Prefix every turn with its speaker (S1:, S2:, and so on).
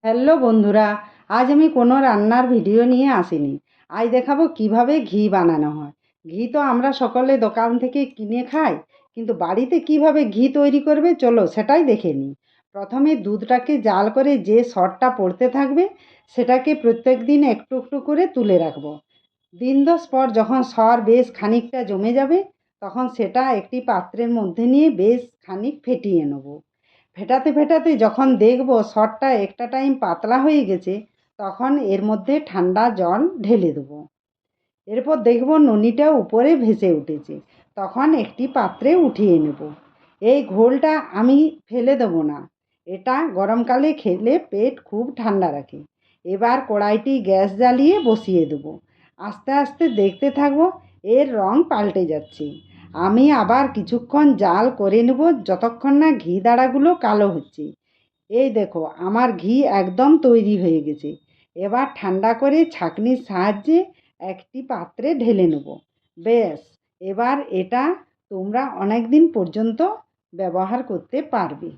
S1: Hello বন্ধুরা, আজ আমি কোনো রান্নার ভিডিও নিয়ে আসিনি। আজ দেখাবো কিভাবে ঘি বানানো হয়। ঘি তো আমরা সকলে দোকান থেকে কিনে খাই, কিন্তু বাড়িতে কিভাবে ঘি তৈরি করবে চলো সেটাই দেখে নিই। প্রথমে দুধটাকে জাল করে যে সরটা পড়তে থাকবে সেটাকে প্রত্যেক দিন একটু একটু করে তুলে রাখবো। দিন 10 পর যখন সর বেশ খানিকটা জমে যাবে তখন সেটা একটি পাত্রের মধ্যে নিয়ে বেশ খানিক ফেটিয়ে নেব। ফেটাতে ফেটাতে যখন দেখব সরটা একটা টাইম পাতলা হয়ে গেছে তখন এর মধ্যে ঠান্ডা জল ঢেলে দেবো। এরপর দেখব ননিটা উপরে ভেসে উঠেছে, তখন একটি পাত্রে উঠিয়ে নেব। এই ঘোলটা আমি ফেলে দেবো না, এটা গরমকালে খেলে পেট খুব ঠান্ডা রাখে। এবার কড়াইটি গ্যাস জ্বালিয়ে বসিয়ে দেবো। আস্তে আস্তে দেখতে থাকবো এর রং পাল্টে যাচ্ছে। আমি আবার কিছুক্ষণ জাল করে নেব যতক্ষণ না ঘি দাঁড়াগুলো কালো হচ্ছে। এই দেখো আমার ঘি একদম তৈরি হয়ে গেছে। এবার ঠান্ডা করে ছাঁকনির সাহায্যে একটি পাত্রে ঢেলে নেব। ব্যাস, এবার এটা তোমরা অনেক দিন পর্যন্ত ব্যবহার করতে পারবে।